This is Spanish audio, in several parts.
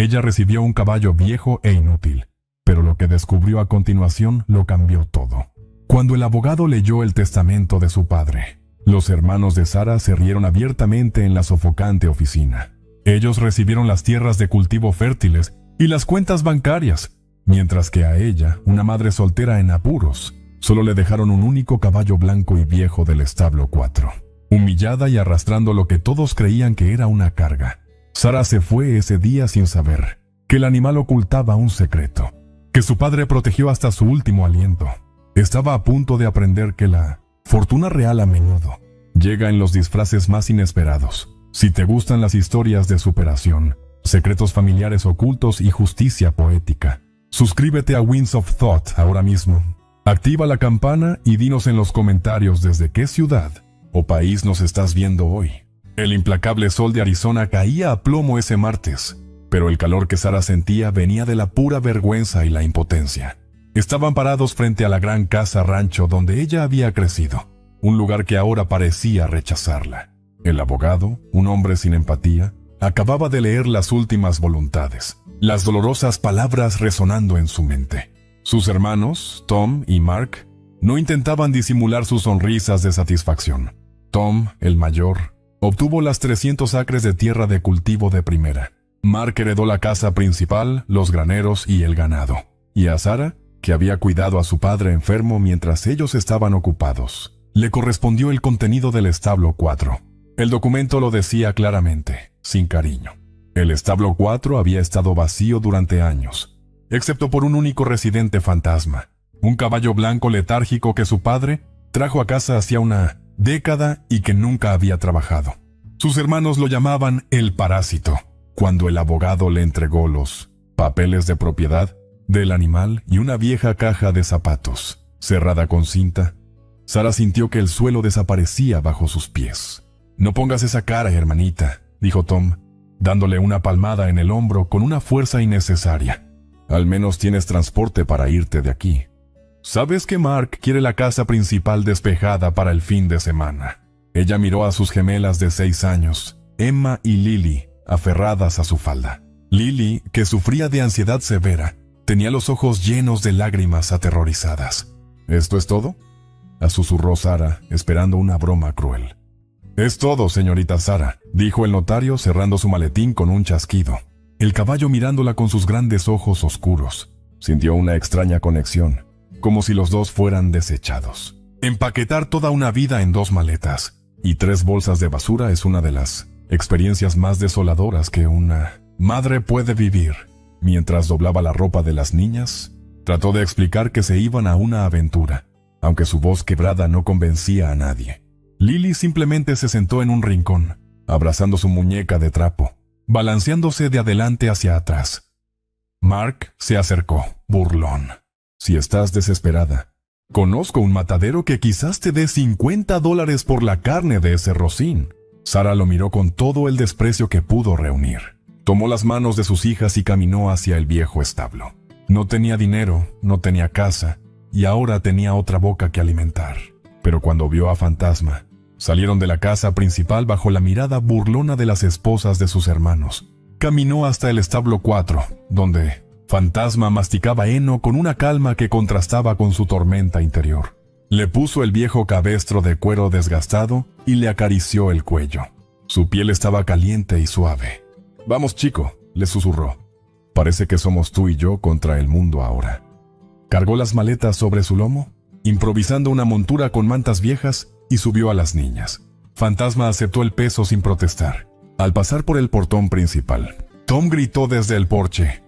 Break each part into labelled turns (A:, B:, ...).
A: Ella recibió un caballo viejo e inútil, pero lo que descubrió a continuación lo cambió todo. Cuando el abogado leyó el testamento de su padre, los hermanos de Sara se rieron abiertamente en la sofocante oficina. Ellos recibieron las tierras de cultivo fértiles y las cuentas bancarias, mientras que a ella, una madre soltera en apuros, solo le dejaron un único caballo blanco y viejo del establo 4. Humillada y arrastrando lo que todos creían que era una carga, Sara se fue ese día sin saber que el animal ocultaba un secreto, que su padre protegió hasta su último aliento. Estaba a punto de aprender que la fortuna real a menudo llega en los disfraces más inesperados. Si te gustan las historias de superación, secretos familiares ocultos y justicia poética, suscríbete a Winds of Thought ahora mismo. Activa la campana y dinos en los comentarios desde qué ciudad o país nos estás viendo hoy. El implacable sol de Arizona caía a plomo ese martes, pero el calor que Sara sentía venía de la pura vergüenza y la impotencia. Estaban parados frente a la gran casa rancho donde ella había crecido, un lugar que ahora parecía rechazarla. El abogado, un hombre sin empatía, acababa de leer las últimas voluntades, las dolorosas palabras resonando en su mente. Sus hermanos, Tom y Mark, no intentaban disimular sus sonrisas de satisfacción. Tom, el mayor, obtuvo las 300 acres de tierra de cultivo de primera. Mark heredó la casa principal, los graneros y el ganado. Y a Sara, que había cuidado a su padre enfermo mientras ellos estaban ocupados, le correspondió el contenido del establo 4. El documento lo decía claramente, sin cariño. El establo 4 había estado vacío durante años, excepto por un único residente fantasma, un caballo blanco letárgico que su padre trajo a casa hacía una década y que nunca había trabajado. Sus hermanos lo llamaban el parásito. Cuando el abogado le entregó los papeles de propiedad del animal y una vieja caja de zapatos, cerrada con cinta, Sara sintió que el suelo desaparecía bajo sus pies. «No pongas esa cara, hermanita», dijo Tom, dándole una palmada en el hombro con una fuerza innecesaria. «Al menos tienes transporte para irte de aquí. Sabes que Mark quiere la casa principal despejada para el fin de semana». Ella miró a sus gemelas de 6 años, Emma y Lily, aferradas a su falda. Lily, que sufría de ansiedad severa, tenía los ojos llenos de lágrimas aterrorizadas. «¿Esto es todo?», susurró Sara, esperando una broma cruel. «Es todo, señorita Sara», dijo el notario cerrando su maletín con un chasquido. El caballo mirándola con sus grandes ojos oscuros. Sintió una extraña conexión, como si los dos fueran desechados. Empaquetar toda una vida en 2 maletas y 3 bolsas de basura es una de las experiencias más desoladoras que una madre puede vivir. Mientras doblaba la ropa de las niñas, trató de explicar que se iban a una aventura, aunque su voz quebrada no convencía a nadie. Lily simplemente se sentó en un rincón, abrazando su muñeca de trapo, balanceándose de adelante hacia atrás. Mark se acercó, burlón. «Si estás desesperada, conozco un matadero que quizás te dé $50 por la carne de ese rocín». Sara lo miró con todo el desprecio que pudo reunir. Tomó las manos de sus hijas y caminó hacia el viejo establo. No tenía dinero, no tenía casa, y ahora tenía otra boca que alimentar. Pero cuando vio a Fantasma, salieron de la casa principal bajo la mirada burlona de las esposas de sus hermanos. Caminó hasta el establo 4, donde Fantasma masticaba heno con una calma que contrastaba con su tormenta interior. Le puso el viejo cabestro de cuero desgastado y le acarició el cuello. Su piel estaba caliente y suave. «Vamos, chico», le susurró. «Parece que somos tú y yo contra el mundo ahora». Cargó las maletas sobre su lomo, improvisando una montura con mantas viejas, y subió a las niñas. Fantasma aceptó el peso sin protestar. Al pasar por el portón principal, Tom gritó desde el porche: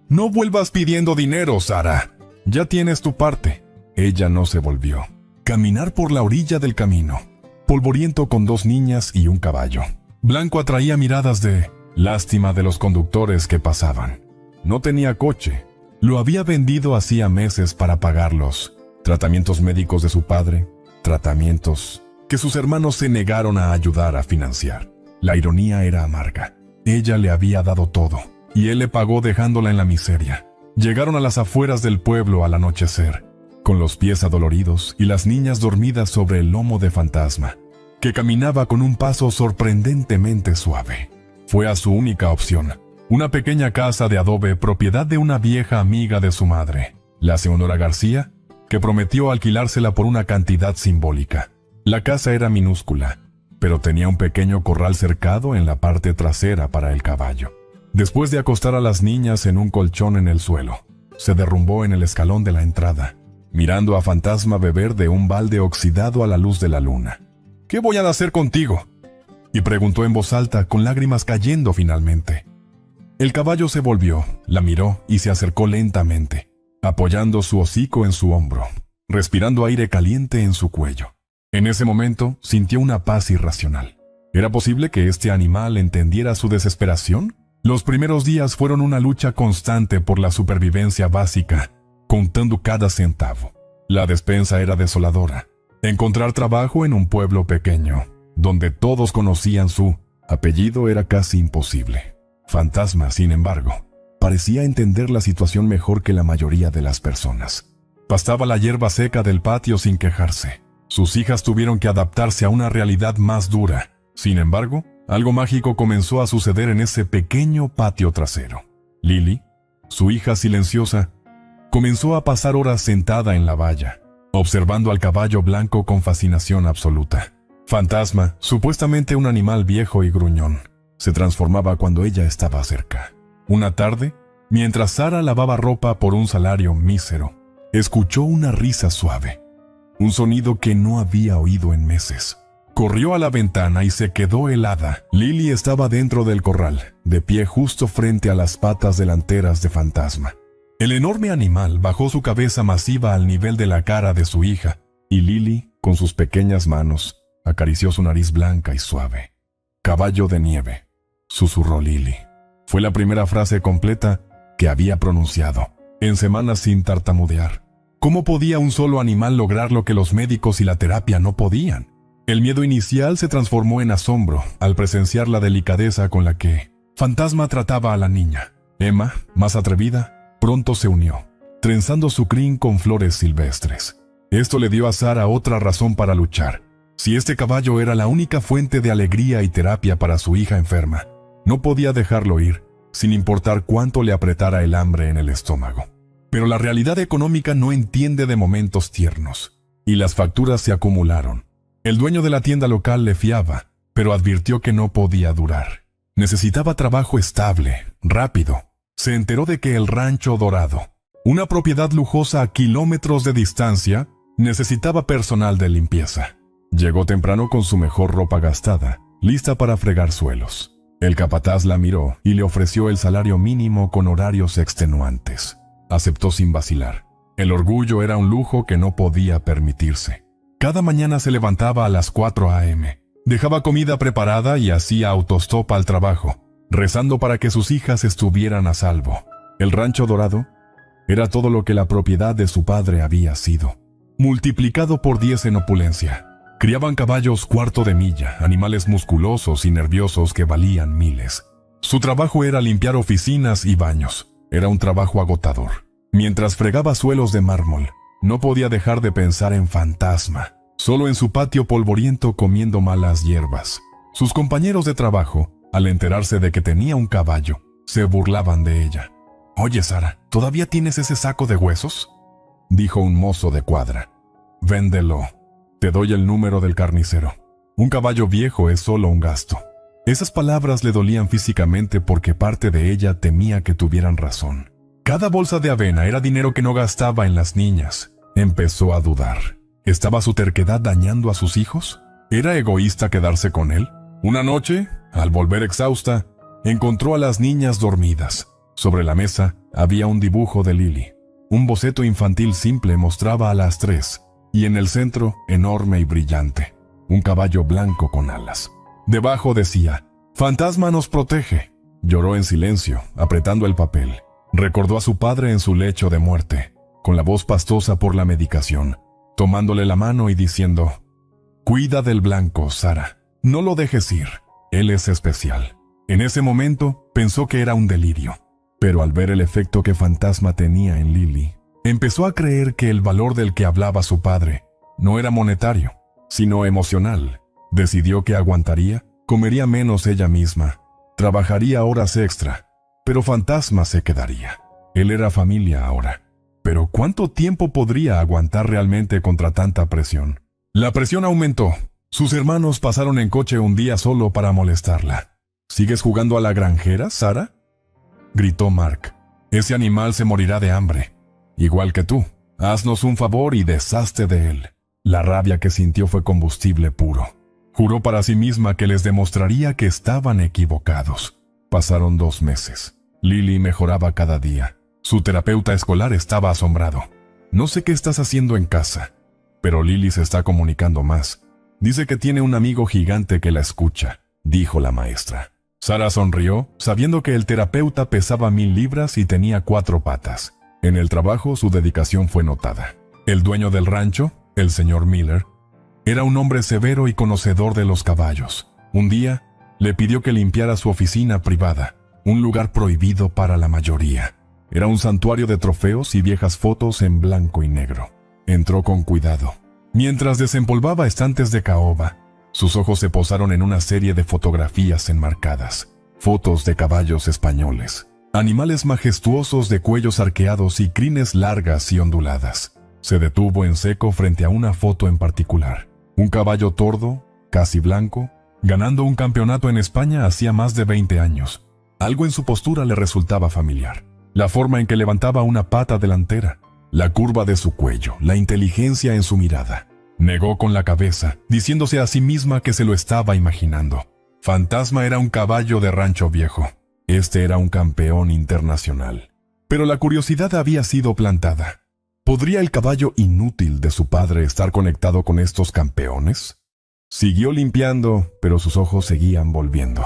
A: «No vuelvas pidiendo dinero, Sara. Ya tienes tu parte». Ella no se volvió. Caminar por la orilla del camino, polvoriento con 2 niñas y un caballo blanco, atraía miradas de lástima de los conductores que pasaban. No tenía coche. Lo había vendido hacía meses para pagar los tratamientos médicos de su padre, tratamientos que sus hermanos se negaron a ayudar a financiar. La ironía era amarga. Ella le había dado todo, y él le pagó dejándola en la miseria. Llegaron a las afueras del pueblo al anochecer, con los pies adoloridos y las niñas dormidas sobre el lomo de Fantasma, que caminaba con un paso sorprendentemente suave. Fue a su única opción, una pequeña casa de adobe propiedad de una vieja amiga de su madre, la señora García, que prometió alquilársela por una cantidad simbólica. La casa era minúscula, pero tenía un pequeño corral cercado en la parte trasera para el caballo. Después de acostar a las niñas en un colchón en el suelo, se derrumbó en el escalón de la entrada, mirando a Fantasma beber de un balde oxidado a la luz de la luna. «¿Qué voy a hacer contigo?», y preguntó en voz alta, con lágrimas cayendo finalmente. El caballo se volvió, la miró y se acercó lentamente, apoyando su hocico en su hombro, respirando aire caliente en su cuello. En ese momento sintió una paz irracional. ¿Era posible que este animal entendiera su desesperación? Los primeros días fueron una lucha constante por la supervivencia básica, contando cada centavo. La despensa era desoladora. Encontrar trabajo en un pueblo pequeño, donde todos conocían su apellido, era casi imposible. Fantasma, sin embargo, parecía entender la situación mejor que la mayoría de las personas. Pastaba la hierba seca del patio sin quejarse. Sus hijas tuvieron que adaptarse a una realidad más dura. Sin embargo, algo mágico comenzó a suceder en ese pequeño patio trasero. Lily, su hija silenciosa, comenzó a pasar horas sentada en la valla, observando al caballo blanco con fascinación absoluta. Fantasma, supuestamente un animal viejo y gruñón, se transformaba cuando ella estaba cerca. Una tarde, mientras Sara lavaba ropa por un salario mísero, escuchó una risa suave, un sonido que no había oído en meses. Corrió a la ventana y se quedó helada. Lily estaba dentro del corral, de pie justo frente a las patas delanteras de Fantasma. El enorme animal bajó su cabeza masiva al nivel de la cara de su hija, y Lily, con sus pequeñas manos, acarició su nariz blanca y suave. «Caballo de nieve», susurró Lily. Fue la primera frase completa que había pronunciado, en semanas sin tartamudear. ¿Cómo podía un solo animal lograr lo que los médicos y la terapia no podían? El miedo inicial se transformó en asombro al presenciar la delicadeza con la que Fantasma trataba a la niña. Emma, más atrevida, pronto se unió, trenzando su crin con flores silvestres. Esto le dio a Sara otra razón para luchar. Si este caballo era la única fuente de alegría y terapia para su hija enferma, no podía dejarlo ir, sin importar cuánto le apretara el hambre en el estómago. Pero la realidad económica no entiende de momentos tiernos, y las facturas se acumularon. El dueño de la tienda local le fiaba, pero advirtió que no podía durar. Necesitaba trabajo estable, rápido. Se enteró de que el Rancho Dorado, una propiedad lujosa a kilómetros de distancia, necesitaba personal de limpieza. Llegó temprano con su mejor ropa gastada, lista para fregar suelos. El capataz la miró y le ofreció el salario mínimo con horarios extenuantes. Aceptó sin vacilar. El orgullo era un lujo que no podía permitirse. Cada mañana se levantaba a las 4 a.m., dejaba comida preparada y hacía autostop al trabajo, rezando para que sus hijas estuvieran a salvo. El Rancho Dorado era todo lo que la propiedad de su padre había sido, multiplicado por 10 en opulencia. Criaban caballos cuarto de milla, animales musculosos y nerviosos que valían miles. Su trabajo era limpiar oficinas y baños. Era un trabajo agotador. Mientras fregaba suelos de mármol, no podía dejar de pensar en Fantasma, solo en su patio polvoriento comiendo malas hierbas. Sus compañeros de trabajo, al enterarse de que tenía un caballo, se burlaban de ella. «Oye, Sara, ¿todavía tienes ese saco de huesos?», dijo un mozo de cuadra. «Véndelo. Te doy el número del carnicero. Un caballo viejo es solo un gasto». Esas palabras le dolían físicamente porque parte de ella temía que tuvieran razón. Cada bolsa de avena era dinero que no gastaba en las niñas. Empezó a dudar. ¿Estaba su terquedad dañando a sus hijos? ¿Era egoísta quedarse con él? Una noche, al volver exhausta, encontró a las niñas dormidas. Sobre la mesa había un dibujo de Lily. Un boceto infantil simple mostraba a las 3, y en el centro, enorme y brillante, un caballo blanco con alas. Debajo decía: «Fantasma nos protege». Lloró en silencio, apretando el papel. Recordó a su padre en su lecho de muerte, con la voz pastosa por la medicación, tomándole la mano y diciendo: «Cuida del blanco, Sara. No lo dejes ir. Él es especial». En ese momento pensó que era un delirio, pero al ver el efecto que Fantasma tenía en Lily, empezó a creer que el valor del que hablaba su padre no era monetario, sino emocional. Decidió que aguantaría, comería menos ella misma, trabajaría horas extra, pero Fantasma se quedaría. Él era familia ahora. Pero ¿cuánto tiempo podría aguantar realmente contra tanta presión? La presión aumentó. Sus hermanos pasaron en coche un día solo para molestarla. ¿Sigues jugando a la granjera, Sara?, gritó Mark. Ese animal se morirá de hambre. Igual que tú. Haznos un favor y deshazte de él. La rabia que sintió fue combustible puro. Juró para sí misma que les demostraría que estaban equivocados. Pasaron 2 meses. Lily mejoraba cada día. Su terapeuta escolar estaba asombrado. No sé qué estás haciendo en casa, pero Lily se está comunicando más. Dice que tiene un amigo gigante que la escucha, dijo la maestra. Sara sonrió, sabiendo que el terapeuta pesaba 1000 libras y tenía 4 patas. En el trabajo su dedicación fue notada. El dueño del rancho, el señor Miller, era un hombre severo y conocedor de los caballos. Un día, le pidió que limpiara su oficina privada, un lugar prohibido para la mayoría. Era un santuario de trofeos y viejas fotos en blanco y negro. Entró con cuidado. Mientras desempolvaba estantes de caoba, sus ojos se posaron en una serie de fotografías enmarcadas. Fotos de caballos españoles. Animales majestuosos de cuellos arqueados y crines largas y onduladas. Se detuvo en seco frente a una foto en particular. Un caballo tordo, casi blanco, ganando un campeonato en España hacía más de 20 años. Algo en su postura le resultaba familiar. La forma en que levantaba una pata delantera, la curva de su cuello, la inteligencia en su mirada. Negó con la cabeza, diciéndose a sí misma que se lo estaba imaginando. Fantasma era un caballo de rancho viejo. Este era un campeón internacional. Pero la curiosidad había sido plantada. ¿Podría el caballo inútil de su padre estar conectado con estos campeones? Siguió limpiando, pero sus ojos seguían volviendo.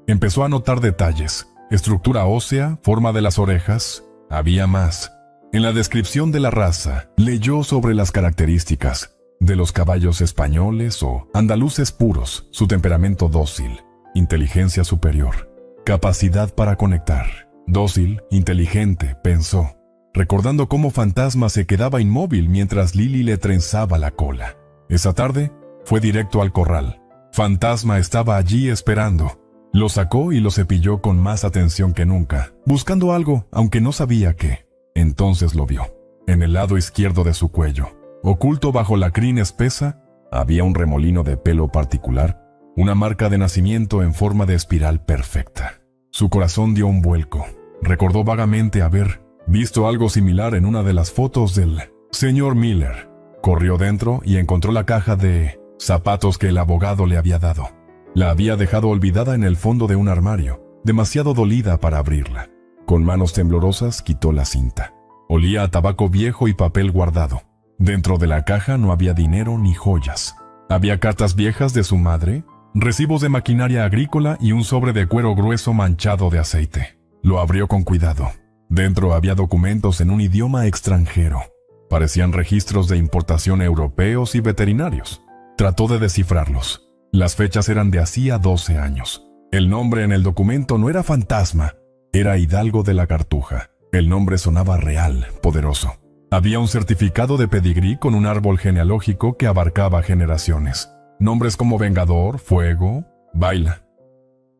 A: Empezó a notar detalles. Estructura ósea, forma de las orejas. Había más. En la descripción de la raza, leyó sobre las características de los caballos españoles o andaluces puros, su temperamento dócil, inteligencia superior, capacidad para conectar. Dócil, inteligente, pensó, recordando cómo Fantasma se quedaba inmóvil mientras Lily le trenzaba la cola. Esa tarde, fue directo al corral. Fantasma estaba allí esperando. Lo sacó y lo cepilló con más atención que nunca, buscando algo, aunque no sabía qué. Entonces lo vio. En el lado izquierdo de su cuello, oculto bajo la crin espesa, había un remolino de pelo particular, una marca de nacimiento en forma de espiral perfecta. Su corazón dio un vuelco. Recordó vagamente haber visto algo similar en una de las fotos del señor Miller. Corrió dentro y encontró la caja de zapatos que el abogado le había dado. La había dejado olvidada en el fondo de un armario, demasiado dolida para abrirla. Con manos temblorosas quitó la cinta. Olía a tabaco viejo y papel guardado. Dentro de la caja no había dinero ni joyas. Había cartas viejas de su madre, recibos de maquinaria agrícola y un sobre de cuero grueso manchado de aceite. Lo abrió con cuidado. Dentro había documentos en un idioma extranjero. Parecían registros de importación europeos y veterinarios. Trató de descifrarlos. Las fechas eran de hacía 12 años. El nombre en el documento no era Fantasma, era Hidalgo de la Cartuja. El nombre sonaba real, poderoso. Había un certificado de pedigrí con un árbol genealógico que abarcaba generaciones. Nombres como Vengador, Fuego, Baila.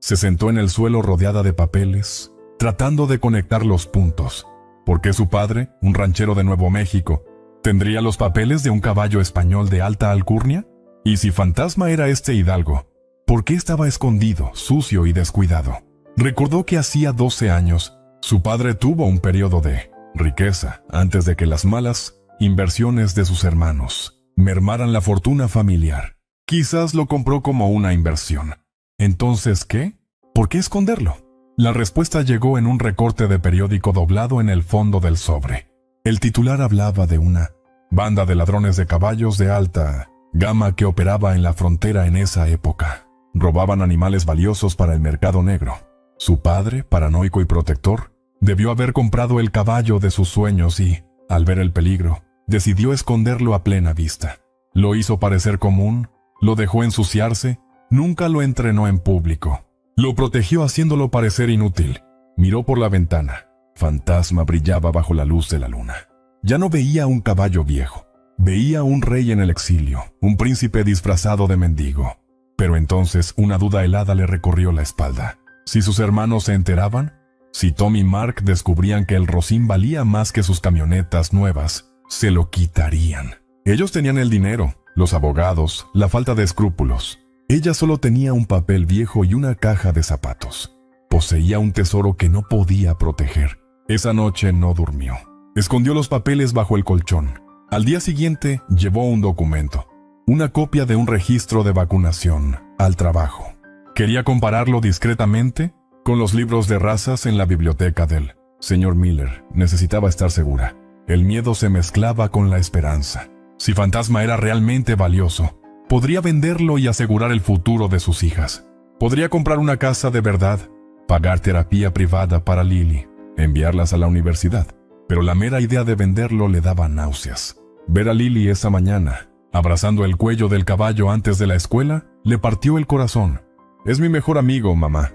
A: Se sentó en el suelo rodeada de papeles, tratando de conectar los puntos. ¿Por qué su padre, un ranchero de Nuevo México, tendría los papeles de un caballo español de alta alcurnia? Y si Fantasma era este Hidalgo, ¿por qué estaba escondido, sucio y descuidado? Recordó que hacía 12 años, su padre tuvo un periodo de riqueza antes de que las malas inversiones de sus hermanos mermaran la fortuna familiar. Quizás lo compró como una inversión. ¿Entonces qué? ¿Por qué esconderlo? La respuesta llegó en un recorte de periódico doblado en el fondo del sobre. El titular hablaba de una banda de ladrones de caballos de alta gama que operaba en la frontera en esa época. Robaban animales valiosos para el mercado negro. Su padre, paranoico y protector, debió haber comprado el caballo de sus sueños y, al ver el peligro, decidió esconderlo a plena vista. Lo hizo parecer común, lo dejó ensuciarse, nunca lo entrenó en público. Lo protegió haciéndolo parecer inútil. Miró por la ventana. Fantasma brillaba bajo la luz de la luna. Ya no veía un caballo viejo. Veía un rey en el exilio, un príncipe disfrazado de mendigo. Pero entonces una duda helada le recorrió la espalda. Si sus hermanos se enteraban, Si Tom y Mark descubrían que el Rosín valía más que sus camionetas nuevas, se lo quitarían. Ellos tenían el dinero, los abogados, la falta de escrúpulos. Ella solo tenía un papel viejo y una caja de zapatos. Poseía un tesoro que no podía proteger. Esa noche no durmió. Escondió los papeles bajo el colchón. Al día siguiente llevó un documento, una copia de un registro de vacunación, al trabajo. Quería compararlo discretamente con los libros de razas en la biblioteca del señor Miller. Necesitaba estar segura. El miedo se mezclaba con la esperanza. Si Fantasma era realmente valioso, podría venderlo y asegurar el futuro de sus hijas. Podría comprar una casa de verdad, pagar terapia privada para Lily, enviarlas a la universidad. Pero la mera idea de venderlo le daba náuseas. Ver a Lily esa mañana, abrazando el cuello del caballo antes de la escuela, le partió el corazón. «Es mi mejor amigo, mamá»,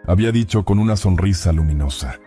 A: había dicho con una sonrisa luminosa.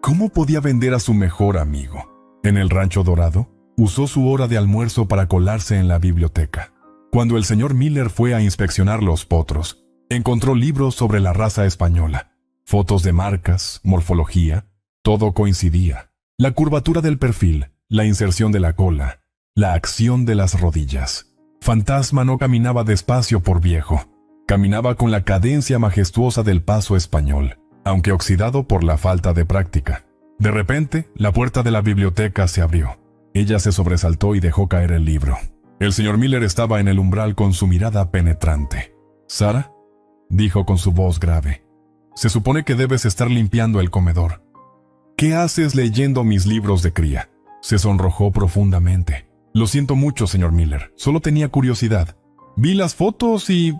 A: ¿Cómo podía vender a su mejor amigo? En el Rancho Dorado, usó su hora de almuerzo para colarse en la biblioteca. Cuando el señor Miller fue a inspeccionar los potros, encontró libros sobre la raza española, fotos de marcas, morfología, todo coincidía. La curvatura del perfil, la inserción de la cola, la acción de las rodillas. Fantasma no caminaba despacio por viejo. Caminaba con la cadencia majestuosa del paso español, aunque oxidado por la falta de práctica. De repente, la puerta de la biblioteca se abrió. Ella se sobresaltó y dejó caer el libro. El señor Miller estaba en el umbral con su mirada penetrante. «¿Sara?», dijo con su voz grave. «Se supone que debes estar limpiando el comedor. ¿Qué haces leyendo mis libros de cría?». Se sonrojó profundamente. «Lo siento mucho, señor Miller. Solo tenía curiosidad. Vi las fotos y...».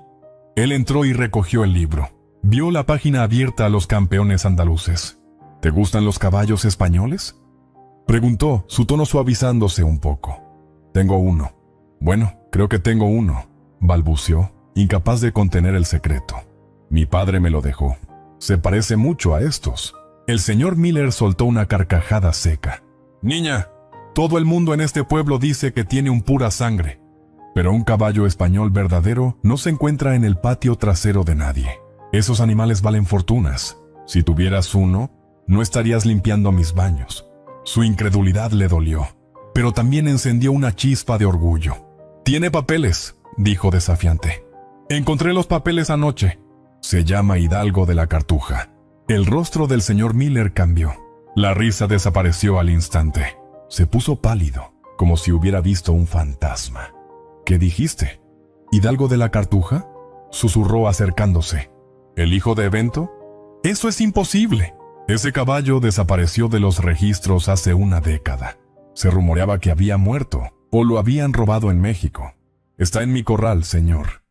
A: Él entró y recogió el libro. Vio la página abierta a los campeones andaluces. «¿Te gustan los caballos españoles?», preguntó, su tono suavizándose un poco. «Tengo uno». «Bueno, creo que tengo uno», balbuceó, incapaz de contener el secreto. «Mi padre me lo dejó. Se parece mucho a estos». El señor Miller soltó una carcajada seca. «Niña, todo el mundo en este pueblo dice que tiene un pura sangre, pero un caballo español verdadero no se encuentra en el patio trasero de nadie. Esos animales valen fortunas. Si tuvieras uno, no estarías limpiando mis baños». Su incredulidad le dolió, pero también encendió una chispa de orgullo. «Tiene papeles», dijo desafiante. «Encontré los papeles anoche. Se llama Hidalgo de la Cartuja». El rostro del señor Miller cambió. La risa desapareció al instante. Se puso pálido, como si hubiera visto un fantasma. «¿Qué dijiste? ¿Hidalgo de la Cartuja?», susurró acercándose. «¿El hijo de Evento?». «Eso es imposible. Ese caballo desapareció de los registros hace una década. Se rumoreaba que había muerto, o lo habían robado en México. Está en mi corral, señor.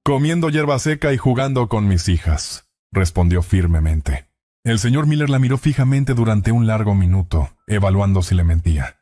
A: Comiendo hierba seca y jugando con mis hijas», respondió firmemente. El señor Miller la miró fijamente durante un largo minuto, evaluando si le mentía.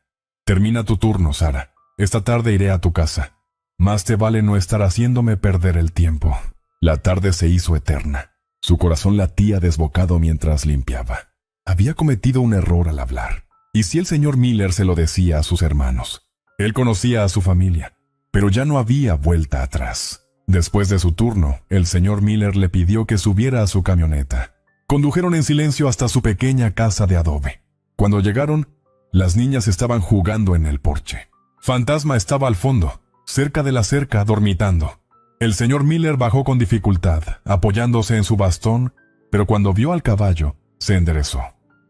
A: «Termina tu turno, Sara. Esta tarde iré a tu casa. Más te vale no estar haciéndome perder el tiempo». La tarde se hizo eterna. Su corazón latía desbocado mientras limpiaba. Había cometido un error al hablar. ¿Y si el señor Miller se lo decía a sus hermanos? Él conocía a su familia, pero ya no había vuelta atrás. Después de su turno, el señor Miller le pidió que subiera a su camioneta. Condujeron en silencio hasta su pequeña casa de adobe. Cuando llegaron, las niñas estaban jugando en el porche. Fantasma estaba al fondo, cerca de la cerca, dormitando. El señor Miller bajó con dificultad, apoyándose en su bastón, pero cuando vio al caballo, se enderezó.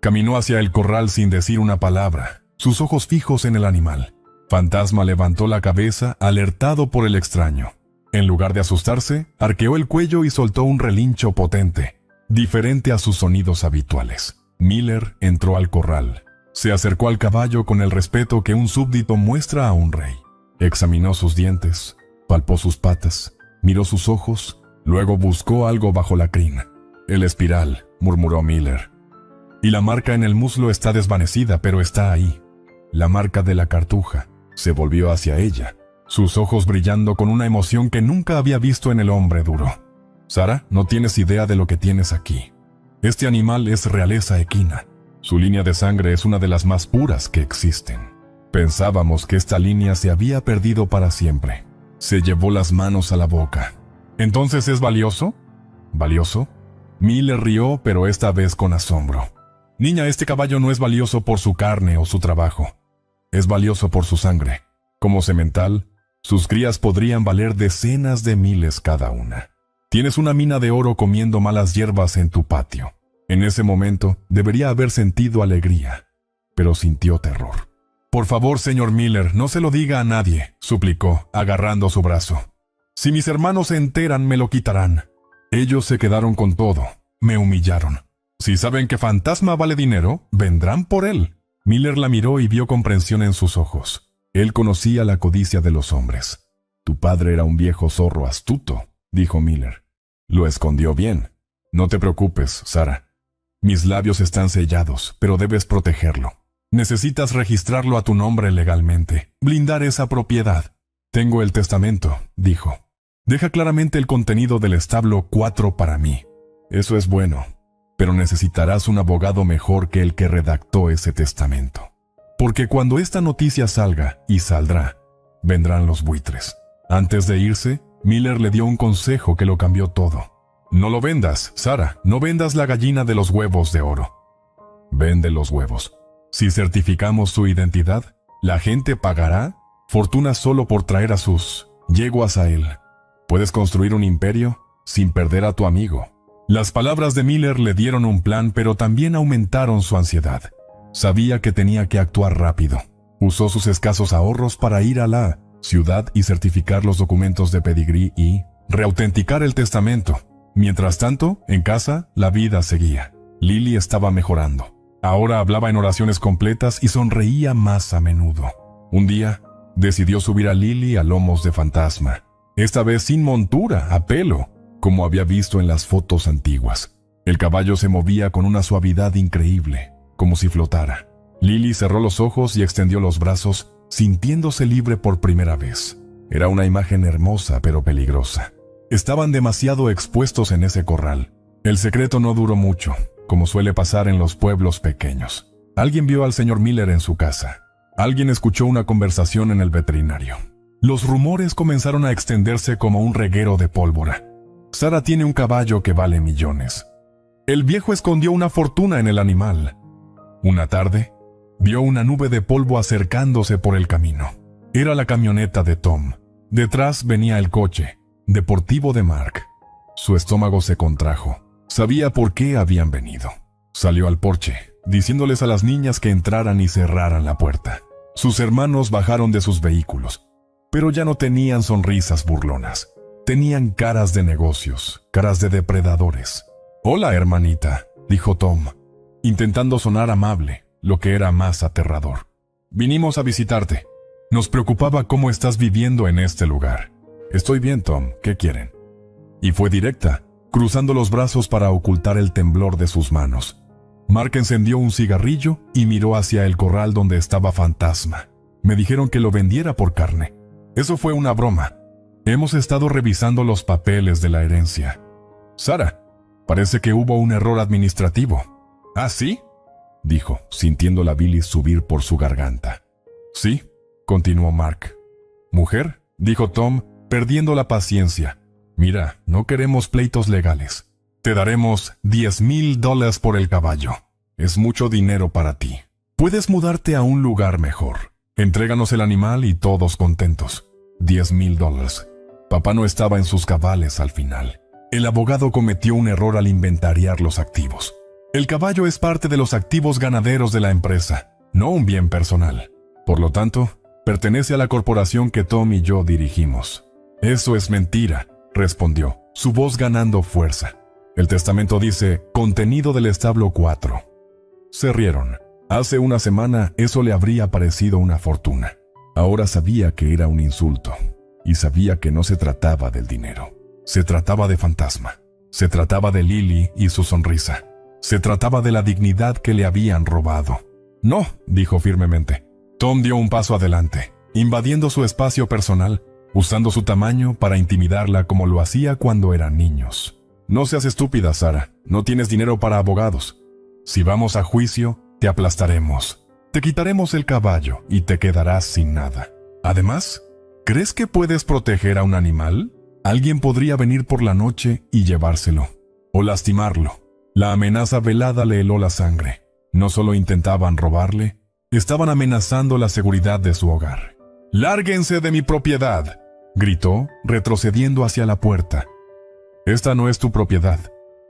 A: Caminó hacia el corral sin decir una palabra, sus ojos fijos en el animal. Fantasma levantó la cabeza, alertado por el extraño. En lugar de asustarse, arqueó el cuello y soltó un relincho potente, diferente a sus sonidos habituales. Miller entró al corral. Se acercó al caballo con el respeto que un súbdito muestra a un rey. Examinó sus dientes, palpó sus patas, miró sus ojos, luego buscó algo bajo la crin. «El espiral», murmuró Miller. «Y la marca en el muslo está desvanecida, pero está ahí. La marca de la Cartuja». Se volvió hacia ella, sus ojos brillando con una emoción que nunca había visto en el hombre duro. «Sara, no tienes idea de lo que tienes aquí. Este animal es realeza equina. Su línea de sangre es una de las más puras que existen. Pensábamos que esta línea se había perdido para siempre». Se llevó las manos a la boca. «¿Entonces es valioso?». «¿Valioso?». Miller rió, pero esta vez con asombro. Niña, este caballo no es valioso por su carne o su trabajo. Es valioso por su sangre. Como semental, sus crías podrían valer decenas de miles cada una. Tienes una mina de oro comiendo malas hierbas en tu patio. En ese momento, debería haber sentido alegría, pero sintió terror. Por favor, señor Miller, no se lo diga a nadie, suplicó, agarrando su brazo. Si mis hermanos se enteran, me lo quitarán. Ellos se quedaron con todo. Me humillaron. Si saben que Fantasma vale dinero, vendrán por él. Miller la miró y vio comprensión en sus ojos. Él conocía la codicia de los hombres. Tu padre era un viejo zorro astuto, dijo Miller. Lo escondió bien. No te preocupes, Sarah. Mis labios están sellados, pero debes protegerlo. Necesitas registrarlo a tu nombre legalmente, blindar esa propiedad. Tengo el testamento, dijo. Deja claramente el contenido del establo 4 para mí. Eso es bueno, pero necesitarás un abogado mejor que el que redactó ese testamento. Porque cuando esta noticia salga, y saldrá, vendrán los buitres. Antes de irse, Miller le dio un consejo que lo cambió todo. No lo vendas, Sarah, no vendas la gallina de los huevos de oro. Vende los huevos. Si certificamos su identidad, la gente pagará fortuna solo por traer a sus yeguas a él. Puedes construir un imperio sin perder a tu amigo. Las palabras de Miller le dieron un plan, pero también aumentaron su ansiedad. Sabía que tenía que actuar rápido. Usó sus escasos ahorros para ir a la ciudad y certificar los documentos de pedigrí y reautenticar el testamento. Mientras tanto, en casa, la vida seguía. Lily estaba mejorando. Ahora hablaba en oraciones completas y sonreía más a menudo. Un día, decidió subir a Lily a lomos de Fantasma. Esta vez sin montura, a pelo, como había visto en las fotos antiguas. El caballo se movía con una suavidad increíble, como si flotara. Lily cerró los ojos y extendió los brazos, sintiéndose libre por primera vez. Era una imagen hermosa pero peligrosa. Estaban demasiado expuestos en ese corral. El secreto no duró mucho, como suele pasar en los pueblos pequeños. Alguien vio al señor Miller en su casa. Alguien escuchó una conversación en el veterinario. Los rumores comenzaron a extenderse como un reguero de pólvora. Sarah tiene un caballo que vale millones. El viejo escondió una fortuna en el animal. Una tarde, vio una nube de polvo acercándose por el camino. Era la camioneta de Tom. Detrás venía el coche deportivo de Mark. Su estómago se contrajo. Sabía por qué habían venido. Salió al porche, diciéndoles a las niñas que entraran y cerraran la puerta. Sus hermanos bajaron de sus vehículos, pero ya no tenían sonrisas burlonas. Tenían caras de negocios, caras de depredadores. «Hola, hermanita», dijo Tom, intentando sonar amable, lo que era más aterrador. «Vinimos a visitarte. Nos preocupaba cómo estás viviendo en este lugar». «Estoy bien, Tom. ¿Qué quieren?» Y fue directa, cruzando los brazos para ocultar el temblor de sus manos. Mark encendió un cigarrillo y miró hacia el corral donde estaba Fantasma. «Me dijeron que lo vendiera por carne. Eso fue una broma. Hemos estado revisando los papeles de la herencia. Sarah, parece que hubo un error administrativo». «¿Ah, sí?», dijo, sintiendo la bilis subir por su garganta. «Sí», continuó Mark. «Mujer», dijo Tom, perdiendo la paciencia. «Mira, no queremos pleitos legales. Te daremos $10,000 por el caballo. Es mucho dinero para ti. Puedes mudarte a un lugar mejor. Entréganos el animal y todos contentos». $10,000. Papá no estaba en sus cabales al final. El abogado cometió un error al inventariar los activos. El caballo es parte de los activos ganaderos de la empresa, no un bien personal. Por lo tanto, pertenece a la corporación que Tom y yo dirigimos. «Eso es mentira», respondió, su voz ganando fuerza. «El testamento dice, contenido del establo 4. Se rieron. Hace una semana eso le habría parecido una fortuna. Ahora sabía que era un insulto, y sabía que no se trataba del dinero. Se trataba de Fantasma. Se trataba de Lily y su sonrisa. Se trataba de la dignidad que le habían robado. «No», dijo firmemente. Tom dio un paso adelante, invadiendo su espacio personal, usando su tamaño para intimidarla como lo hacía cuando eran niños. «No seas estúpida, Sarah. No tienes dinero para abogados. Si vamos a juicio, te aplastaremos. Te quitaremos el caballo y te quedarás sin nada. Además, ¿crees que puedes proteger a un animal? Alguien podría venir por la noche y llevárselo, o lastimarlo». La amenaza velada le heló la sangre. No solo intentaban robarle, estaban amenazando la seguridad de su hogar. «¡Lárguense de mi propiedad!», gritó, retrocediendo hacia la puerta. «Esta no es tu propiedad.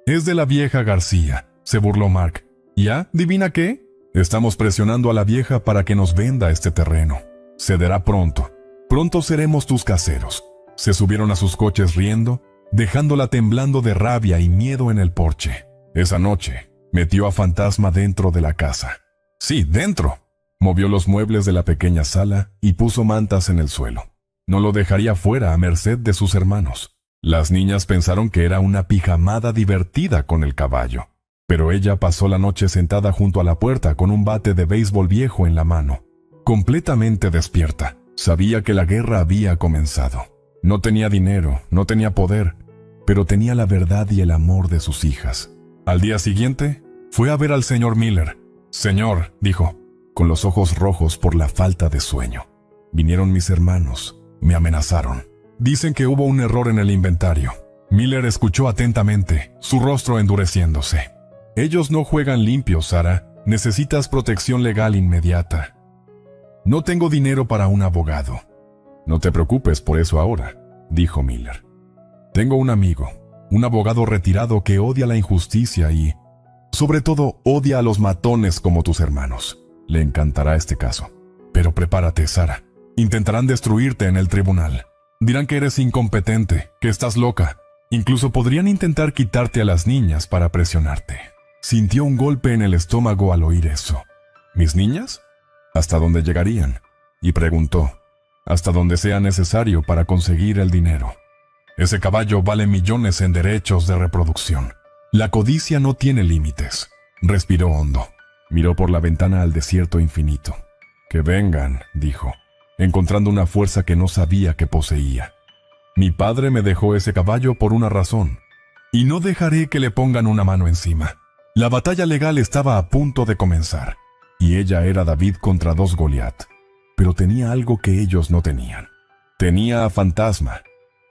A: Es de la vieja García», se burló Mark. «¿Ya? ¿Divina qué? Estamos presionando a la vieja para que nos venda este terreno. Cederá pronto. Pronto seremos tus caseros». Se subieron a sus coches riendo, dejándola temblando de rabia y miedo en el porche. Esa noche, metió a Fantasma dentro de la casa. Sí, dentro. Movió los muebles de la pequeña sala y puso mantas en el suelo. No lo dejaría fuera a merced de sus hermanos. Las niñas pensaron que era una pijamada divertida con el caballo, pero ella pasó la noche sentada junto a la puerta con un bate de béisbol viejo en la mano. Completamente despierta, sabía que la guerra había comenzado. No tenía dinero, no tenía poder, pero tenía la verdad y el amor de sus hijas. Al día siguiente, fue a ver al señor Miller. «Señor», dijo, con los ojos rojos por la falta de sueño. «Vinieron mis hermanos, me amenazaron. Dicen que hubo un error en el inventario». Miller escuchó atentamente, su rostro endureciéndose. «Ellos no juegan limpio, Sara. Necesitas protección legal inmediata». «No tengo dinero para un abogado». «No te preocupes por eso ahora», dijo Miller. «Tengo un amigo, un abogado retirado que odia la injusticia y, sobre todo, odia a los matones como tus hermanos. Le encantará este caso. Pero prepárate, Sara. Intentarán destruirte en el tribunal. Dirán que eres incompetente, que estás loca. Incluso podrían intentar quitarte a las niñas para presionarte». Sintió un golpe en el estómago al oír eso. ¿Mis niñas? ¿Hasta dónde llegarían? Y preguntó, «Hasta donde sea necesario para conseguir el dinero. Ese caballo vale millones en derechos de reproducción. La codicia no tiene límites». Respiró hondo. Miró por la ventana al desierto infinito. «Que vengan», dijo, encontrando una fuerza que no sabía que poseía. «Mi padre me dejó ese caballo por una razón, y no dejaré que le pongan una mano encima». La batalla legal estaba a punto de comenzar, y ella era David contra 2 Goliat. Pero tenía algo que ellos no tenían. Tenía a Fantasma,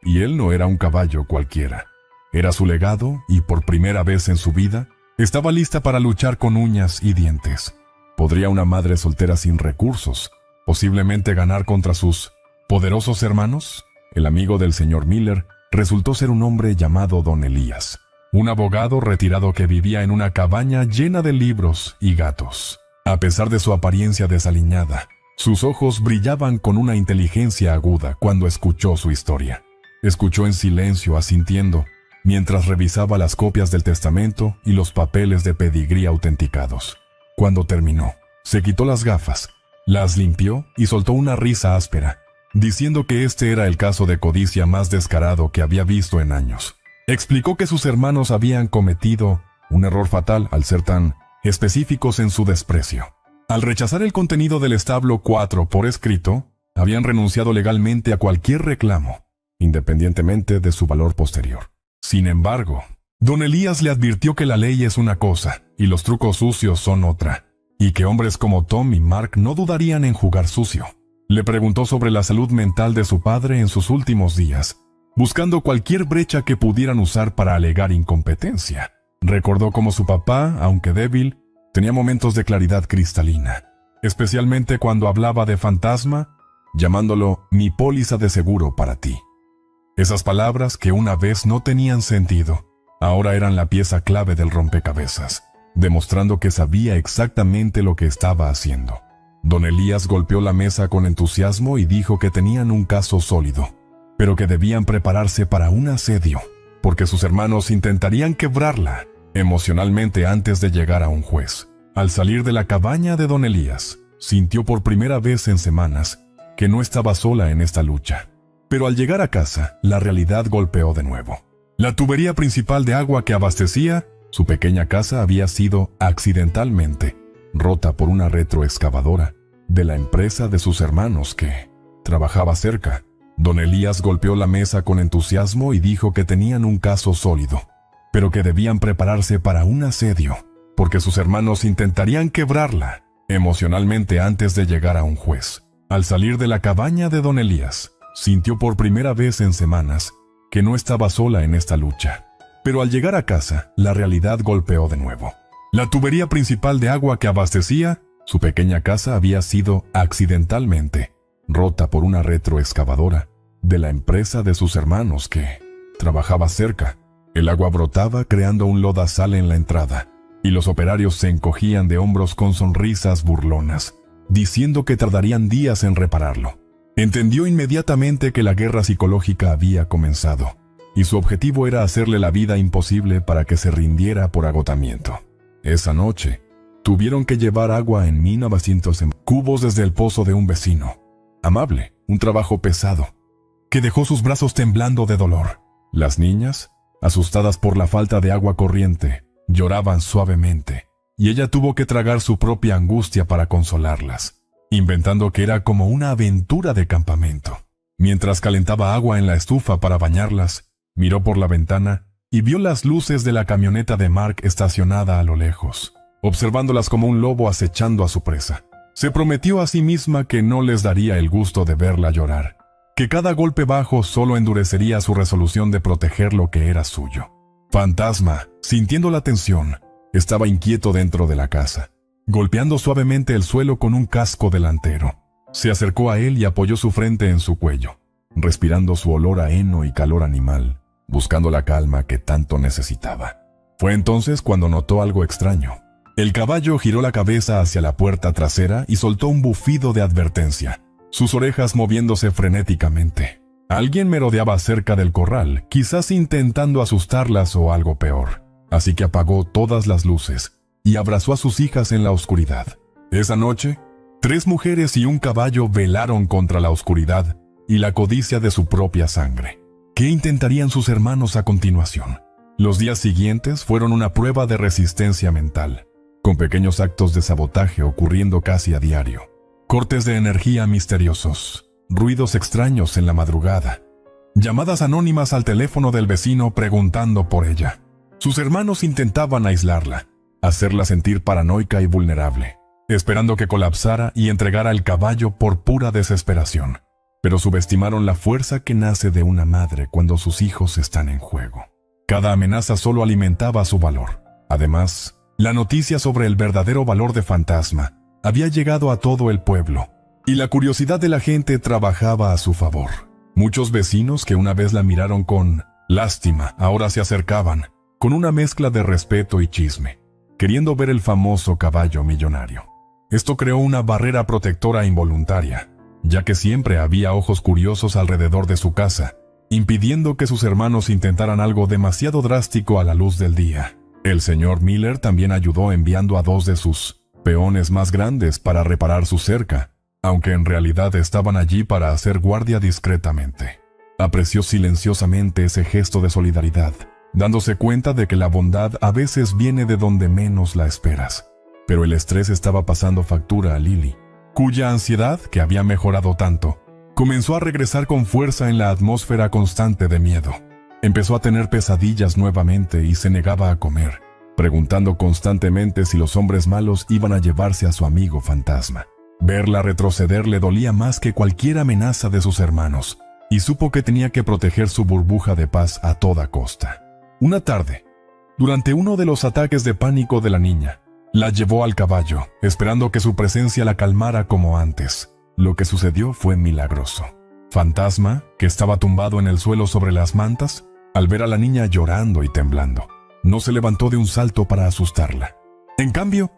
A: y él no era un caballo cualquiera. Era su legado, y por primera vez en su vida, estaba lista para luchar con uñas y dientes. ¿Podría una madre soltera sin recursos posiblemente ganar contra sus poderosos hermanos? El amigo del señor Miller resultó ser un hombre llamado Don Elías, un abogado retirado que vivía en una cabaña llena de libros y gatos. A pesar de su apariencia desaliñada, sus ojos brillaban con una inteligencia aguda cuando escuchó su historia. Escuchó en silencio, asintiendo, mientras revisaba las copias del testamento y los papeles de pedigrí autenticados. Cuando terminó, se quitó las gafas, las limpió y soltó una risa áspera, diciendo que este era el caso de codicia más descarado que había visto en años. Explicó que sus hermanos habían cometido un error fatal al ser tan específicos en su desprecio. Al rechazar el contenido del establo 4 por escrito, habían renunciado legalmente a cualquier reclamo, independientemente de su valor posterior. Sin embargo, Don Elías le advirtió que la ley es una cosa y los trucos sucios son otra, y que hombres como Tom y Mark no dudarían en jugar sucio. Le preguntó sobre la salud mental de su padre en sus últimos días, buscando cualquier brecha que pudieran usar para alegar incompetencia. Recordó cómo su papá, aunque débil, tenía momentos de claridad cristalina, especialmente cuando hablaba de Fantasma, llamándolo «mi póliza de seguro para ti». Esas palabras, que una vez no tenían sentido, ahora eran la pieza clave del rompecabezas, demostrando que sabía exactamente lo que estaba haciendo. Don Elías golpeó la mesa con entusiasmo y dijo que tenían un caso sólido, pero que debían prepararse para un asedio, porque sus hermanos intentarían quebrarla emocionalmente antes de llegar a un juez. Al salir de la cabaña de Don Elías, sintió por primera vez en semanas que no estaba sola en esta lucha. Pero al llegar a casa, la realidad golpeó de nuevo. La tubería principal de agua que abastecía su pequeña casa había sido accidentalmente rota por una retroexcavadora de la empresa de sus hermanos que trabajaba cerca. Don Elías golpeó la mesa con entusiasmo y dijo que tenían un caso sólido, pero que debían prepararse para un asedio, porque sus hermanos intentarían quebrarla emocionalmente antes de llegar a un juez. Al salir de la cabaña de Don Elías, sintió por primera vez en semanas que no estaba sola en esta lucha. Pero al llegar a casa, la realidad golpeó de nuevo. La tubería principal de agua que abastecía su pequeña casa había sido accidentalmente rota por una retroexcavadora de la empresa de sus hermanos que trabajaba cerca. El agua brotaba creando un lodazal en la entrada, y los operarios se encogían de hombros con sonrisas burlonas, diciendo que tardarían días en repararlo. Entendió inmediatamente que la guerra psicológica había comenzado, y su objetivo era hacerle la vida imposible para que se rindiera por agotamiento. Esa noche, tuvieron que llevar agua en 1900 cubos desde el pozo de un vecino. Amable, un trabajo pesado, que dejó sus brazos temblando de dolor. Las niñas, asustadas por la falta de agua corriente, lloraban suavemente, y ella tuvo que tragar su propia angustia para consolarlas, inventando que era como una aventura de campamento. Mientras calentaba agua en la estufa para bañarlas, miró por la ventana y vio las luces de la camioneta de Mark estacionada a lo lejos, observándolas como un lobo acechando a su presa. Se prometió a sí misma que no les daría el gusto de verla llorar, que cada golpe bajo solo endurecería su resolución de proteger lo que era suyo. Fantasma, sintiendo la tensión, estaba inquieto dentro de la casa, golpeando suavemente el suelo con un casco delantero. Se acercó a él y apoyó su frente en su cuello, respirando su olor a heno y calor animal, buscando la calma que tanto necesitaba. Fue entonces cuando notó algo extraño. El caballo giró la cabeza hacia la puerta trasera y soltó un bufido de advertencia, sus orejas moviéndose frenéticamente. Alguien merodeaba cerca del corral, quizás intentando asustarlas o algo peor. Así que apagó todas las luces y abrazó a sus hijas en la oscuridad. Esa noche, 3 mujeres y un caballo velaron contra la oscuridad y la codicia de su propia sangre. ¿Qué intentarían sus hermanos a continuación? Los días siguientes fueron una prueba de resistencia mental, con pequeños actos de sabotaje ocurriendo casi a diario. Cortes de energía misteriosos, ruidos extraños en la madrugada, llamadas anónimas al teléfono del vecino preguntando por ella. Sus hermanos intentaban aislarla, hacerla sentir paranoica y vulnerable, esperando que colapsara y entregara el caballo por pura desesperación. Pero subestimaron la fuerza que nace de una madre cuando sus hijos están en juego. Cada amenaza solo alimentaba su valor. Además, la noticia sobre el verdadero valor de Fantasma había llegado a todo el pueblo, y la curiosidad de la gente trabajaba a su favor. Muchos vecinos que una vez la miraron con lástima ahora se acercaban, con una mezcla de respeto y chisme, queriendo ver el famoso caballo millonario. Esto creó una barrera protectora involuntaria, ya que siempre había ojos curiosos alrededor de su casa, impidiendo que sus hermanos intentaran algo demasiado drástico a la luz del día. El señor Miller también ayudó enviando a 2 de sus peones más grandes para reparar su cerca, aunque en realidad estaban allí para hacer guardia discretamente. Apreció silenciosamente ese gesto de solidaridad, dándose cuenta de que la bondad a veces viene de donde menos la esperas. Pero el estrés estaba pasando factura a Lily, cuya ansiedad, que había mejorado tanto, comenzó a regresar con fuerza en la atmósfera constante de miedo. Empezó a tener pesadillas nuevamente y se negaba a comer, preguntando constantemente si los hombres malos iban a llevarse a su amigo Fantasma. Verla retroceder le dolía más que cualquier amenaza de sus hermanos, y supo que tenía que proteger su burbuja de paz a toda costa. Una tarde, durante uno de los ataques de pánico de la niña, la llevó al caballo, esperando que su presencia la calmara como antes. Lo que sucedió fue milagroso. Fantasma, que estaba tumbado en el suelo sobre las mantas, al ver a la niña llorando y temblando, no se levantó de un salto para asustarla. En cambio,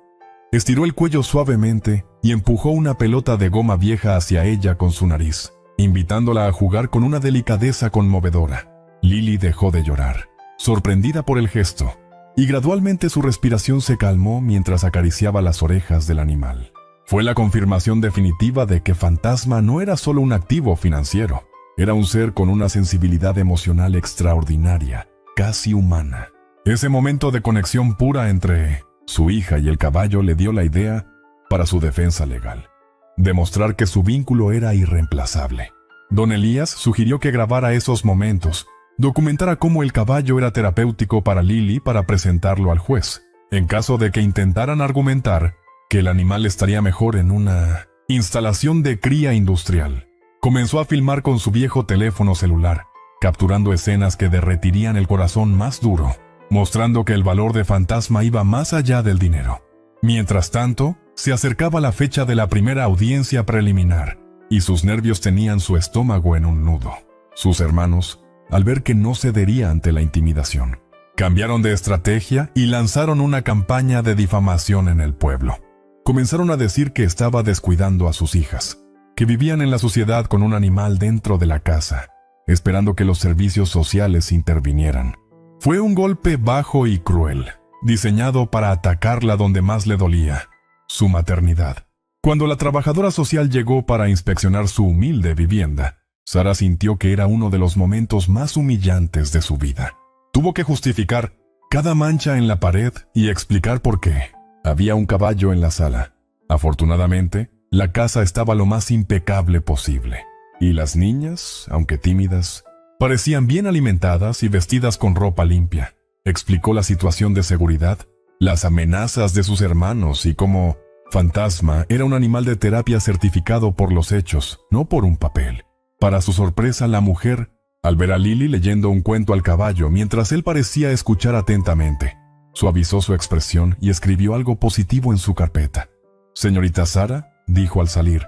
A: estiró el cuello suavemente y empujó una pelota de goma vieja hacia ella con su nariz, invitándola a jugar con una delicadeza conmovedora. Lily dejó de llorar, sorprendida por el gesto, y gradualmente su respiración se calmó mientras acariciaba las orejas del animal. Fue la confirmación definitiva de que Fantasma no era solo un activo financiero, era un ser con una sensibilidad emocional extraordinaria, casi humana. Ese momento de conexión pura entre su hija y el caballo le dio la idea para su defensa legal, demostrar que su vínculo era irreemplazable. Don Elías sugirió que grabara esos momentos, documentara cómo el caballo era terapéutico para Lily para presentarlo al juez, en caso de que intentaran argumentar que el animal estaría mejor en una instalación de cría industrial. Comenzó a filmar con su viejo teléfono celular, capturando escenas que derretirían el corazón más duro. mostrando que el valor de Fantasma iba más allá del dinero. Mientras tanto, se acercaba la fecha de la primera audiencia preliminar, y sus nervios tenían su estómago en un nudo. Sus hermanos, al ver que no cedería ante la intimidación, cambiaron de estrategia y lanzaron una campaña de difamación en el pueblo. Comenzaron a decir que estaba descuidando a sus hijas, que vivían en la suciedad con un animal dentro de la casa, esperando que los servicios sociales intervinieran. Fue un golpe bajo y cruel, diseñado para atacarla donde más le dolía, su maternidad. Cuando la trabajadora social llegó para inspeccionar su humilde vivienda, Sara sintió que era uno de los momentos más humillantes de su vida. Tuvo que justificar cada mancha en la pared y explicar por qué. Había un caballo en la sala. Afortunadamente, la casa estaba lo más impecable posible, y las niñas, aunque tímidas, parecían bien alimentadas y vestidas con ropa limpia. Explicó la situación de seguridad, las amenazas de sus hermanos y cómo Fantasma era un animal de terapia certificado por los hechos, no por un papel. Para su sorpresa, la mujer, al ver a Lily leyendo un cuento al caballo mientras él parecía escuchar atentamente, suavizó su expresión y escribió algo positivo en su carpeta. «Señorita Sara», dijo al salir,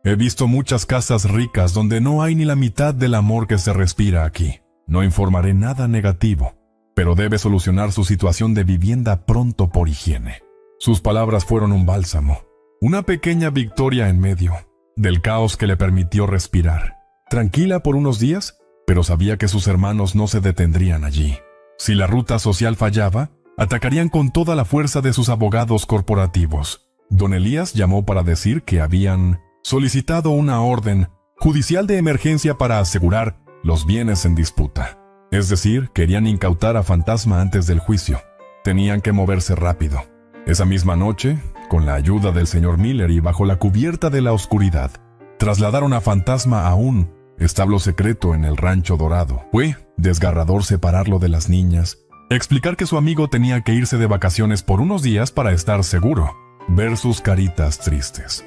A: «he visto muchas casas ricas donde no hay ni la mitad del amor que se respira aquí. No informaré nada negativo, pero debe solucionar su situación de vivienda pronto por higiene». Sus palabras fueron un bálsamo, una pequeña victoria en medio del caos que le permitió respirar. Tranquila por unos días, pero sabía que sus hermanos no se detendrían allí. Si la ruta social fallaba, atacarían con toda la fuerza de sus abogados corporativos. Don Elías llamó para decir que habían solicitado una orden judicial de emergencia para asegurar los bienes en disputa. Es decir, querían incautar a Fantasma antes del juicio. Tenían que moverse rápido. Esa misma noche, con la ayuda del señor Miller y bajo la cubierta de la oscuridad, trasladaron a Fantasma a un establo secreto en el Rancho Dorado. Fue desgarrador separarlo de las niñas, explicar que su amigo tenía que irse de vacaciones por unos días para estar seguro, ver sus caritas tristes.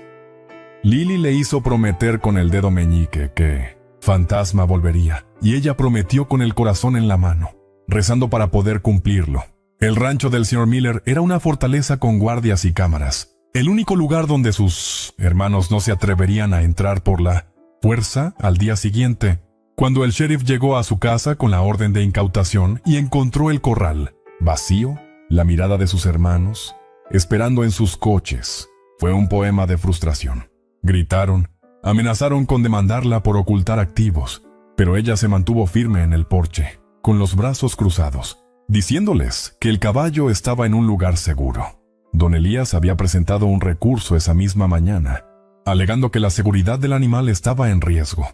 A: Lily le hizo prometer con el dedo meñique que Fantasma volvería, y ella prometió con el corazón en la mano, rezando para poder cumplirlo. El rancho del señor Miller era una fortaleza con guardias y cámaras, el único lugar donde sus hermanos no se atreverían a entrar por la fuerza. Al día siguiente, cuando el sheriff llegó a su casa con la orden de incautación y encontró el corral vacío, la mirada de sus hermanos, esperando en sus coches, fue un poema de frustración. Gritaron, amenazaron con demandarla por ocultar activos, pero ella se mantuvo firme en el porche, con los brazos cruzados, diciéndoles que el caballo estaba en un lugar seguro. Don Elías había presentado un recurso esa misma mañana, alegando que la seguridad del animal estaba en riesgo,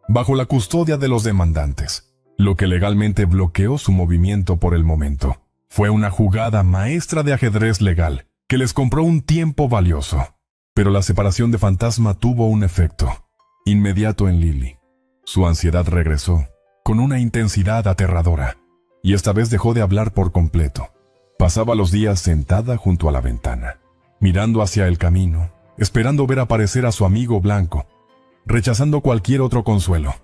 A: bajo la custodia de los demandantes, lo que legalmente bloqueó su movimiento por el momento. Fue una jugada maestra de ajedrez legal, que les compró un tiempo valioso. Pero la separación de Fantasma tuvo un efecto inmediato en Lily. Su ansiedad regresó, con una intensidad aterradora, y esta vez dejó de hablar por completo. Pasaba los días sentada junto a la ventana, mirando hacia el camino, esperando ver aparecer a su amigo blanco, rechazando cualquier otro consuelo.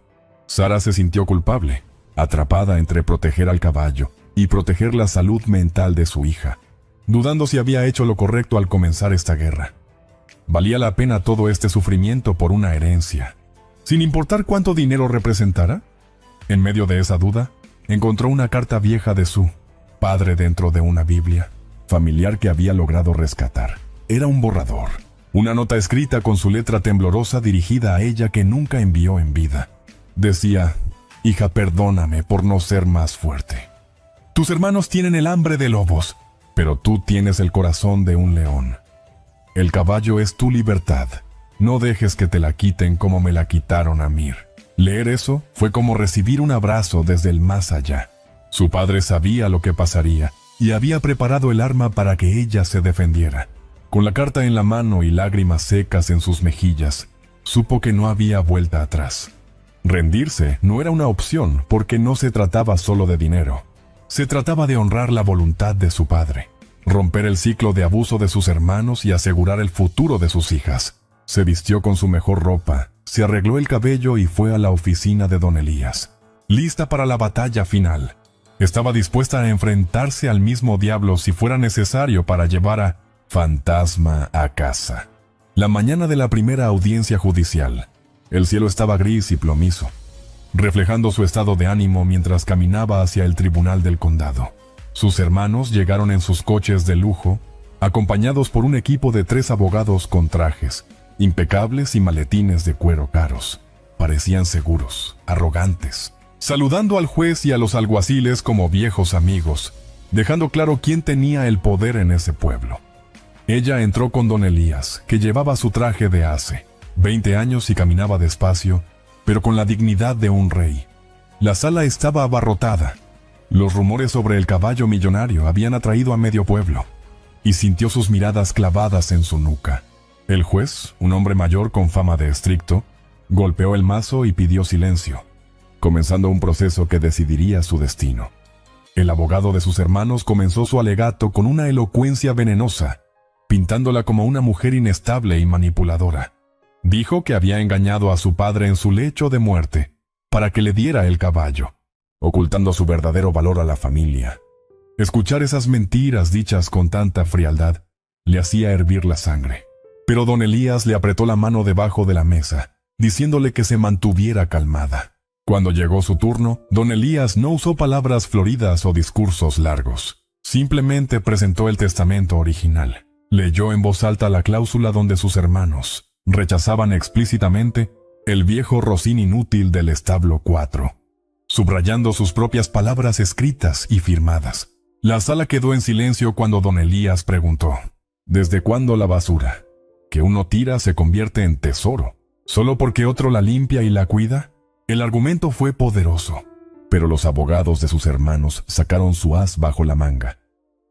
A: Sara se sintió culpable, atrapada entre proteger al caballo y proteger la salud mental de su hija, dudando si había hecho lo correcto al comenzar esta guerra. ¿Valía la pena todo este sufrimiento por una herencia, sin importar cuánto dinero representara? En medio de esa duda, encontró una carta vieja de su padre dentro de una Biblia familiar que había logrado rescatar. Era un borrador, una nota escrita con su letra temblorosa dirigida a ella que nunca envió en vida. Decía: «Hija, perdóname por no ser más fuerte. Tus hermanos tienen el hambre de lobos, pero tú tienes el corazón de un león. El caballo es tu libertad. No dejes que te la quiten como me la quitaron a Mir». Leer eso fue como recibir un abrazo desde el más allá. Su padre sabía lo que pasaría y había preparado el arma para que ella se defendiera. Con la carta en la mano y lágrimas secas en sus mejillas, supo que no había vuelta atrás. Rendirse no era una opción porque no se trataba solo de dinero. Se trataba de honrar la voluntad de su padre, romper el ciclo de abuso de sus hermanos y asegurar el futuro de sus hijas. Se vistió con su mejor ropa, se arregló el cabello y fue a la oficina de Don Elías, lista para la batalla final. Estaba dispuesta a enfrentarse al mismo diablo si fuera necesario para llevar a Fantasma a casa. La mañana de la primera audiencia judicial, el cielo estaba gris y plomizo, reflejando su estado de ánimo mientras caminaba hacia el tribunal del condado. Sus hermanos llegaron en sus coches de lujo, acompañados por un equipo de 3 abogados con trajes impecables y maletines de cuero caros. Parecían seguros, arrogantes, saludando al juez y a los alguaciles como viejos amigos, dejando claro quién tenía el poder en ese pueblo. Ella entró con don Elías, que llevaba su traje de hace 20 años y caminaba despacio, pero con la dignidad de un rey. La sala estaba abarrotada. Los rumores sobre el caballo millonario habían atraído a medio pueblo, y sintió sus miradas clavadas en su nuca. El juez, un hombre mayor con fama de estricto, golpeó el mazo y pidió silencio, comenzando un proceso que decidiría su destino. El abogado de sus hermanos comenzó su alegato con una elocuencia venenosa, pintándola como una mujer inestable y manipuladora. Dijo que había engañado a su padre en su lecho de muerte para que le diera el caballo, ocultando su verdadero valor a la familia. Escuchar esas mentiras dichas con tanta frialdad le hacía hervir la sangre. Pero don Elías le apretó la mano debajo de la mesa, diciéndole que se mantuviera calmada. Cuando llegó su turno, don Elías no usó palabras floridas o discursos largos. Simplemente presentó el testamento original. Leyó en voz alta la cláusula donde sus hermanos rechazaban explícitamente el viejo rocín inútil del establo 4, subrayando sus propias palabras escritas y firmadas. La sala quedó en silencio cuando don Elías preguntó: ¿desde cuándo la basura que uno tira se convierte en tesoro, solo porque otro la limpia y la cuida? El argumento fue poderoso, pero los abogados de sus hermanos sacaron su as bajo la manga.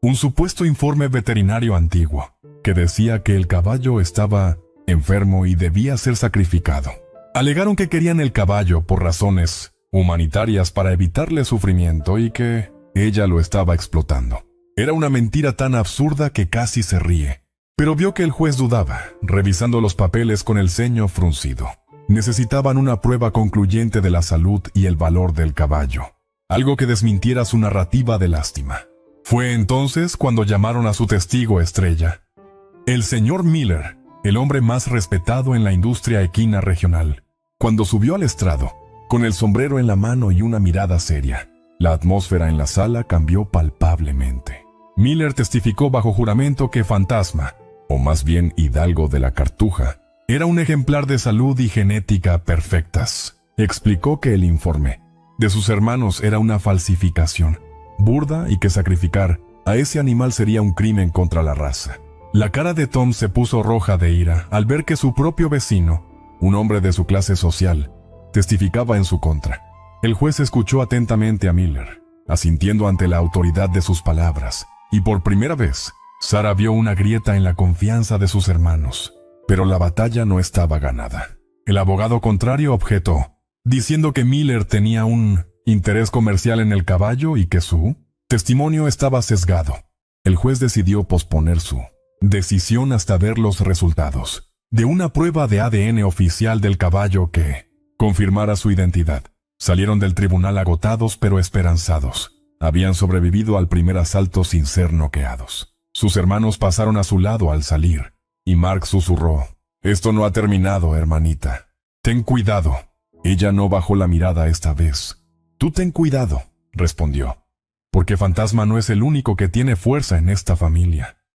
A: Un supuesto informe veterinario antiguo, que decía que el caballo estaba enfermo y debía ser sacrificado. Alegaron que querían el caballo por razones humanitarias para evitarle sufrimiento y que ella lo estaba explotando. Era una mentira tan absurda que casi se ríe, pero vio que el juez dudaba, revisando los papeles con el ceño fruncido. Necesitaban una prueba concluyente de la salud y el valor del caballo, algo que desmintiera su narrativa de lástima. Fue entonces cuando llamaron a su testigo estrella, el señor Miller, el hombre más respetado en la industria equina regional. Cuando subió al estrado, con el sombrero en la mano y una mirada seria, la atmósfera en la sala cambió palpablemente. Miller testificó bajo juramento que Fantasma, o más bien Hidalgo de la Cartuja, era un ejemplar de salud y genética perfectas. Explicó que el informe de sus hermanos era una falsificación burda y que sacrificar a ese animal sería un crimen contra la raza. La cara de Tom se puso roja de ira al ver que su propio vecino, un hombre de su clase social, testificaba en su contra. El juez escuchó atentamente a Miller, asintiendo ante la autoridad de sus palabras, y por primera vez, Sara vio una grieta en la confianza de sus hermanos. Pero la batalla no estaba ganada. El abogado contrario objetó, diciendo que Miller tenía un interés comercial en el caballo y que su testimonio estaba sesgado. El juez decidió posponer su decisión hasta ver los resultados de una prueba de ADN oficial del caballo que confirmara su identidad. Salieron del tribunal agotados pero esperanzados. Habían sobrevivido al primer asalto sin ser noqueados. Sus hermanos pasaron a su lado al salir, y Mark susurró: «Esto no ha terminado, hermanita. Ten cuidado». Ella no bajó la mirada esta vez. «Tú ten cuidado», respondió, «porque Fantasma no es el único que tiene fuerza en esta familia».